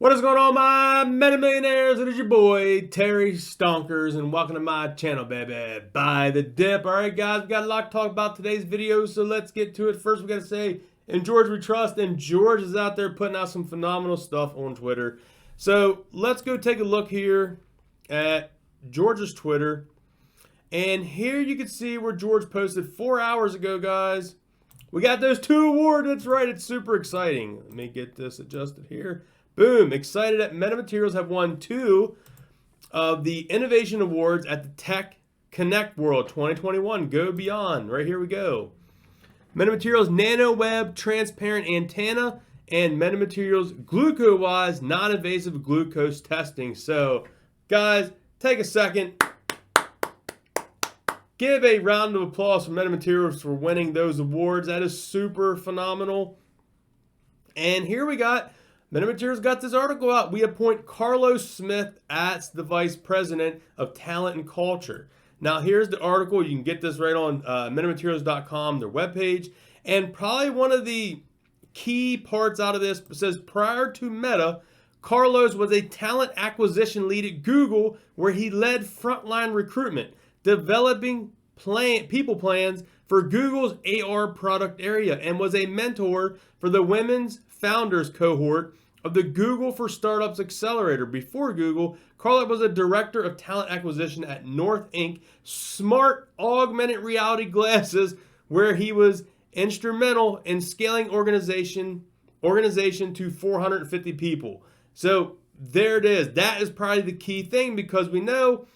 What is going on, my meta millionaires? It is your boy Terry Stonkers, and welcome to my channel, baby. Buy the dip. All right, guys, we got a lot to talk about today's video, so let's get to it. First, we got to say, in George we trust, and George is out there putting out some phenomenal stuff on Twitter. So let's go take a look here at George's Twitter, and here you can see where George posted 4 hours ago, guys. We got those 2 awards. That's right. It's super exciting. Let me get this adjusted here. Boom. Excited that METATERRY have won 2 of the Innovation Awards at the Tech Connect World 2021. Go Beyond. Right here we go. METATERRY's Nano Web Transparent Antenna and METATERRY's GlucoWise Non-Invasive Glucose Testing. So, guys, take a second. Give a round of applause for METATERRY for winning those awards. That is super phenomenal. And here we got, METATERRY's got this article out. We appoint Carlos Smith as the Vice President of Talent and Culture. Now, here's the article. You can get this right on metamaterials.com, their webpage. And probably one of the key parts out of this says, prior to Meta, Carlos was a talent acquisition lead at Google, where he led frontline recruitment, developing people plans for Google's AR product area, and was a mentor for the women's founders cohort of the Google for Startups Accelerator. Before Google, Carlos was a director of talent acquisition at North Inc. Smart augmented reality glasses, where he was instrumental in scaling organization to 450 people. So there it is. That is probably the key thing, because we know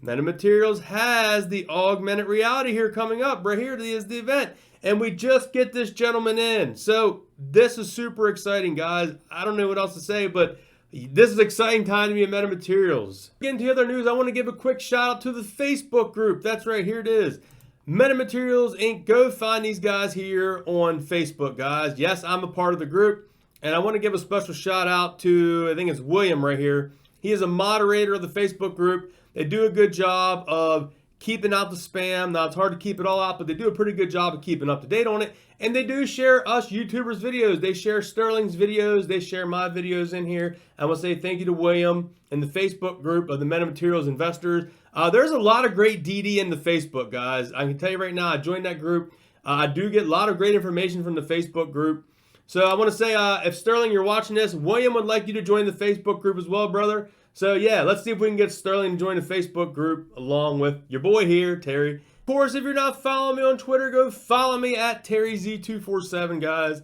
METATERRY has the augmented reality here coming up. Right here is the event. And we just get this gentleman in. So this is super exciting, guys. I don't know what else to say, but this is an exciting time to be in METATERRY. Getting to other news, I want to give a quick shout out to the Facebook group. That's right, here it is. METATERRY Inc. Go find these guys here on Facebook, guys. Yes, I'm a part of the group. And I want to give a special shout out to, I think it's William right here. He is a moderator of the Facebook group. They do a good job of keeping out the spam. Now, it's hard to keep it all out, but they do a pretty good job of keeping up to date on it. And they do share us YouTubers' videos. They share Sterling's videos. They share my videos in here. I want to say thank you to William and the Facebook group of the METATERRY investors. There's a lot of great DD in the Facebook, guys. I can tell you right now, I joined that group. I do get a lot of great information from the Facebook group. So I want to say, if Sterling, you're watching this, William would like you to join the Facebook group as well, brother. So yeah, let's see if we can get Sterling to join the Facebook group along with your boy here, Terry. Of course, if you're not following me on Twitter, go follow me at TerryZ247, guys.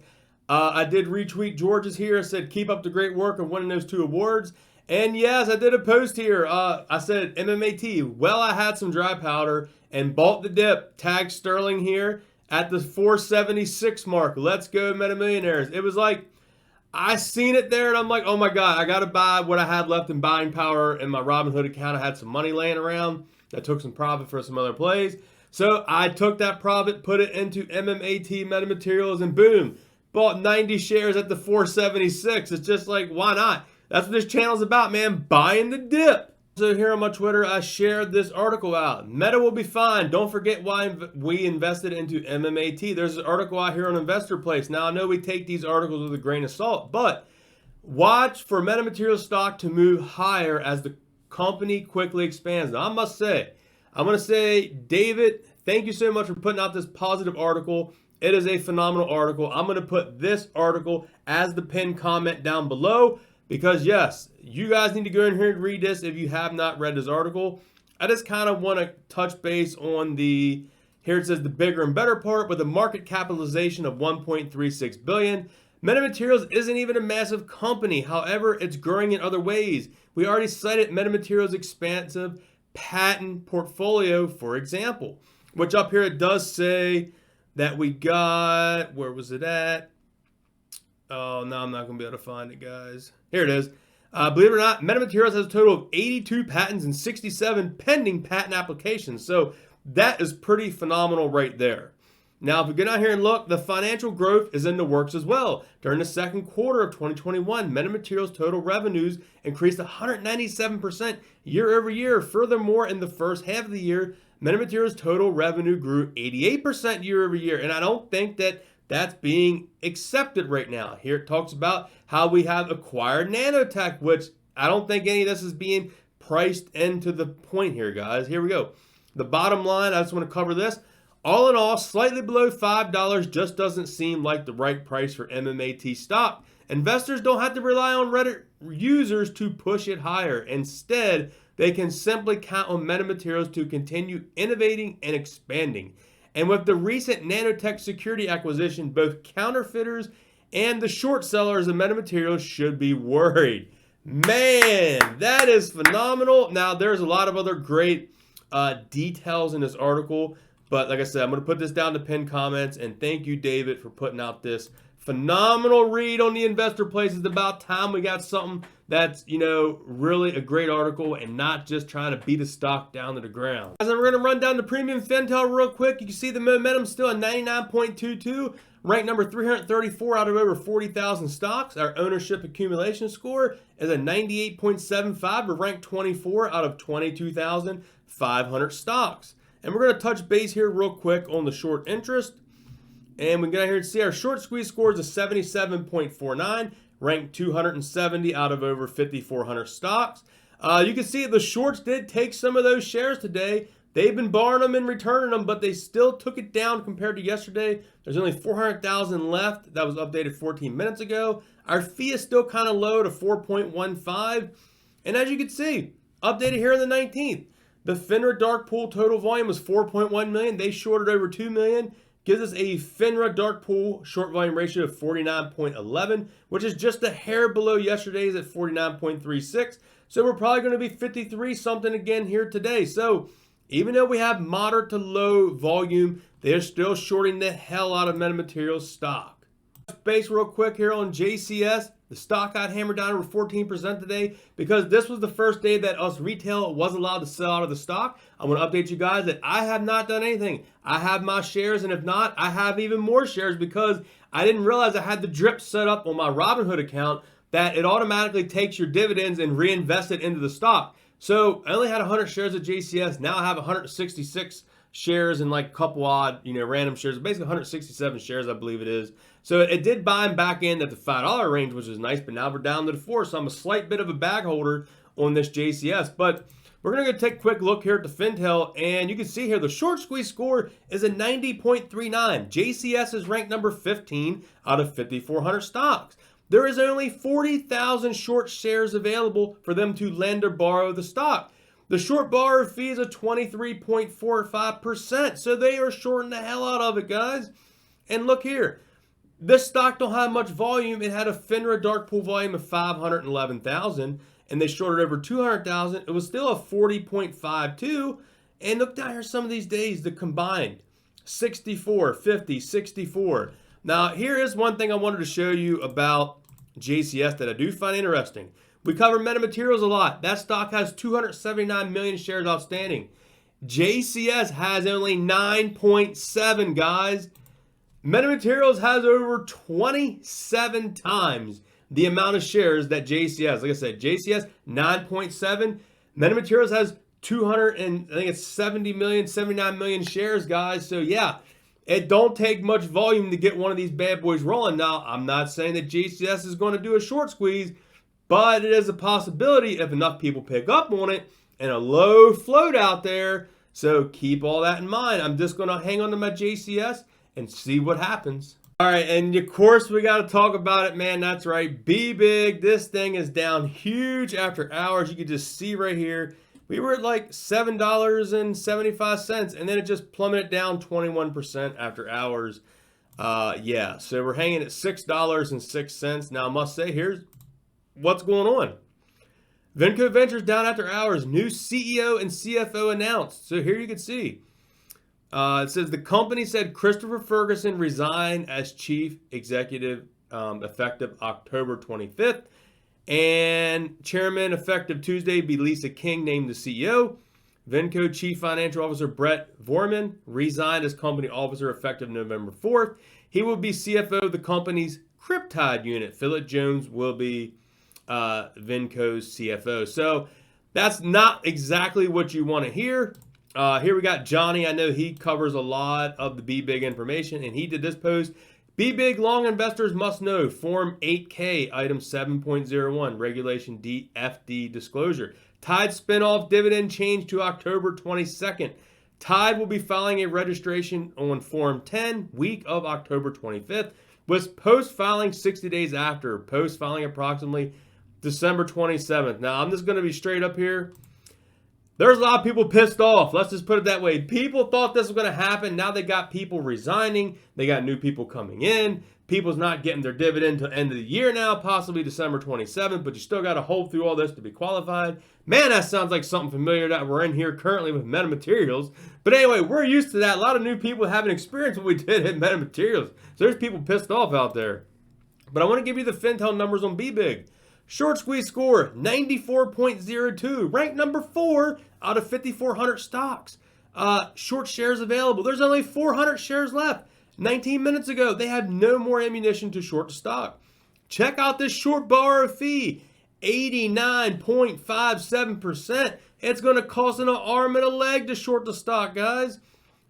I did retweet George's here. I said, keep up the great work of winning those 2 awards. And yes, I did a post here. I said, MMAT, well, I had some dry powder and bought the dip. Tag Sterling here at the 476 mark. Let's go, Meta Millionaires. It was like, I seen it there and I'm like, oh my God, I got to buy what I had left in buying power in my Robinhood account. I had some money laying around. I took some profit for some other plays. So I took that profit, put it into MMAT METATERRY, and boom, bought 90 shares at the 476. It's just like, why not? That's what this channel's about, man, buying the dip. So here on my Twitter, I shared this article out. Meta will be fine. Don't forget why we invested into MMAT. There's an article out here on Investor Place. Now, I know we take these articles with a grain of salt, but watch for METATERRY stock to move higher as the company quickly expands. Now, I want to say, David, thank you so much for putting out this positive article. It is a phenomenal article. I'm going to put this article as the pinned comment down below, because yes, you guys need to go in here and read this if you have not read this article. I just kind of want to touch base on the, here it says the bigger and better part, with a market capitalization of 1.36 billion. METATERRY isn't even a massive company. However, it's growing in other ways. We already cited METATERRY's expansive patent portfolio, for example, which up here it does say that we got, where was it at? Oh, no, I'm not going to be able to find it, guys. Here it is. Believe it or not, METATERRY has a total of 82 patents and 67 pending patent applications. So that is pretty phenomenal right there. Now, if we go down here and look, the financial growth is in the works as well. During the second quarter of 2021, METATERRY's total revenues increased 197% year over year. Furthermore, in the first half of the year, METATERRY's total revenue grew 88% year over year. And I don't think that that's being accepted right now. Here it talks about how we have acquired nanotech, which I don't think any of this is being priced into the point here, guys. Here we go. The bottom line, I just want to cover this. All in all, slightly below $5 just doesn't seem like the right price for MMAT stock. Investors don't have to rely on Reddit users to push it higher. Instead, they can simply count on MetaMaterials to continue innovating and expanding. And with the recent nanotech security acquisition, both counterfeiters and the short sellers of MetaMaterials should be worried. Man, that is phenomenal. Now, there's a lot of other great details in this article, but like I said, I'm going to put this down to pinned comments, and thank you, David, for putting out this phenomenal read on the investor place. It's about time we got something that's, you know, really a great article and not just trying to beat a stock down to the ground. As I'm going to run down the premium FinTel real quick, you can see the momentum still at 99.22, ranked number 334 out of over 40,000 stocks. Our ownership accumulation score is a 98.75. We're ranked 24 out of 22,500 stocks. And we're going to touch base here real quick on the short interest. And we get here to see our short squeeze score is a 77.49, ranked 270 out of over 5,400 stocks. You can see the shorts did take some of those shares today. They've been borrowing them and returning them, but they still took it down compared to yesterday. There's only 400,000 left. That was updated 14 minutes ago. Our fee is still kind of low to 4.15. And as you can see, updated here on the 19th, the FINRA dark pool total volume was 4.1 million. They shorted over 2 million. Gives us a FINRA dark pool short volume ratio of 49.11, which is just a hair below yesterday's at 49.36. So we're probably going to be 53 something again here today. So even though we have moderate to low volume, they're still shorting the hell out of MetaMaterials stock. Base real quick here on JCS. The stock got hammered down over 14% today because this was the first day that us retail was allowed to sell out of the stock. I want to update you guys that I have not done anything. I have my shares, and if not, I have even more shares because I didn't realize I had the drip set up on my Robinhood account that it automatically takes your dividends and reinvests it into the stock. So I only had 100 shares of JCS. Now I have 166 shares and like a couple odd, random shares. Basically 167 shares, I believe it is. So it did buy them back in at the $5 range, which is nice, but now we're down to the 4. So I'm a slight bit of a bag holder on this JCS. But we're going to take a quick look here at the FinTel, and you can see here the short squeeze score is a 90.39. JCS is ranked number 15 out of 5,400 stocks. There is only 40,000 short shares available for them to lend or borrow the stock. The short borrower fee is a 23.45%, so they are shorting the hell out of it, guys. And look here. This stock don't have much volume. It had a FINRA dark pool volume of 511,000, and they shorted over 200,000. It was still a 40.52. And look down here, some of these days, the combined 64, 50, 64. Now, here is one thing I wanted to show you about JCS that I do find interesting. We cover MetaMaterials a lot. That stock has 279 million shares outstanding. JCS has only 9.7, guys. MetaMaterials has over 27 times the amount of shares that JCS. Like I said, JCS 9.7. MetaMaterials has 79 million shares, guys. So yeah, it don't take much volume to get one of these bad boys rolling. Now, I'm not saying that JCS is going to do a short squeeze, but it is a possibility if enough people pick up on it and a low float out there. So keep all that in mind. I'm just going to hang on to my JCS and see what happens. All right, and of course we got to talk about it, man. That's right, Bbig. This thing is down huge after hours. You can just see right here. We were at like $7.75, and then it just plummeted down 21% after hours. Yeah, so we're hanging at $6.06. Now I must say, here's what's going on. Venco Ventures down after hours. New CEO and CFO announced. So here you can see. It says the company said Christopher Ferguson resigned as chief executive effective October 25th. And chairman effective Tuesday be Lisa King named the CEO. Venco chief financial officer Brett Vorman resigned as company officer effective November 4th. He will be CFO of the company's Cryptide unit. Philip Jones will be Venco's CFO. So that's not exactly what you want to hear. Here we got Johnny. I know he covers a lot of the Bbig information, and he did this post. Be Big long investors must know Form 8K Item 7.01 Regulation DFD disclosure. Tide spinoff dividend change to October 22nd. Tide will be filing a registration on Form 10 week of October 25th, with post-filing 60 days after, post-filing approximately December 27th. Now, I'm just going to be straight up here. There's a lot of people pissed off. Let's just put it that way. People thought this was going to happen. Now they got people resigning. They got new people coming in. People's not getting their dividend until end of the year now, possibly December 27th, but you still got to hold through all this to be qualified. Man, that sounds like something familiar that we're in here currently with MetaMaterials. But anyway, we're used to that. A lot of new people haven't experienced what we did at MetaMaterials. So there's people pissed off out there. But I want to give you the FinTel numbers on Bbig. Short squeeze score, 94.02, ranked number 4 out of 5,400 stocks. Short shares available. There's only 400 shares left. 19 minutes ago, they had no more ammunition to short the stock. Check out this short borrow fee, 89.57%. It's going to cost an arm and a leg to short the stock, guys.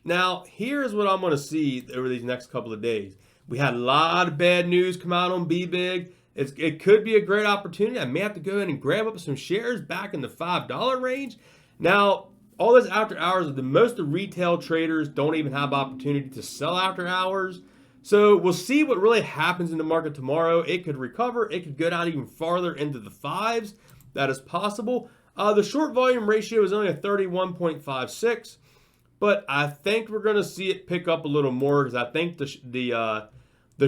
Now, here's what I'm going to see over these next couple of days. We had a lot of bad news come out on Bbig. It could be a great opportunity. I may have to go in and grab up some shares back in the $5 range. Now, all this after hours, most of the retail traders don't even have opportunity to sell after hours. So we'll see what really happens in the market tomorrow. It could recover. It could go down even farther into the 5s. That is possible. The short volume ratio is only a 31.56. But I think we're going to see it pick up a little more because I think the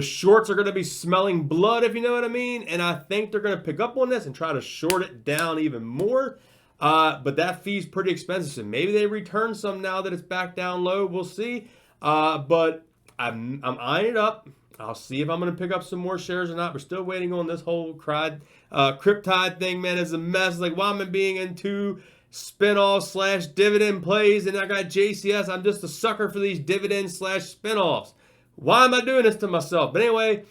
shorts are going to be smelling blood, if you know what I mean. And I think they're going to pick up on this and try to short it down even more. But that fee's pretty expensive. So maybe they return some now that it's back down low. We'll see. But I'm eyeing it up. I'll see if I'm going to pick up some more shares or not. We're still waiting on this whole Cryptide thing, man. It's a mess. Like, why am I being into spinoff / dividend plays? And I got JCS. I'm just a sucker for these dividend / spinoffs. Why am I doing this to myself? But anyway,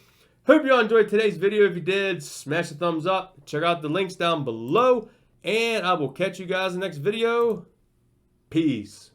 hope you all enjoyed today's video. If you did, smash the thumbs up. Check out the links down below. And I will catch you guys in the next video. Peace.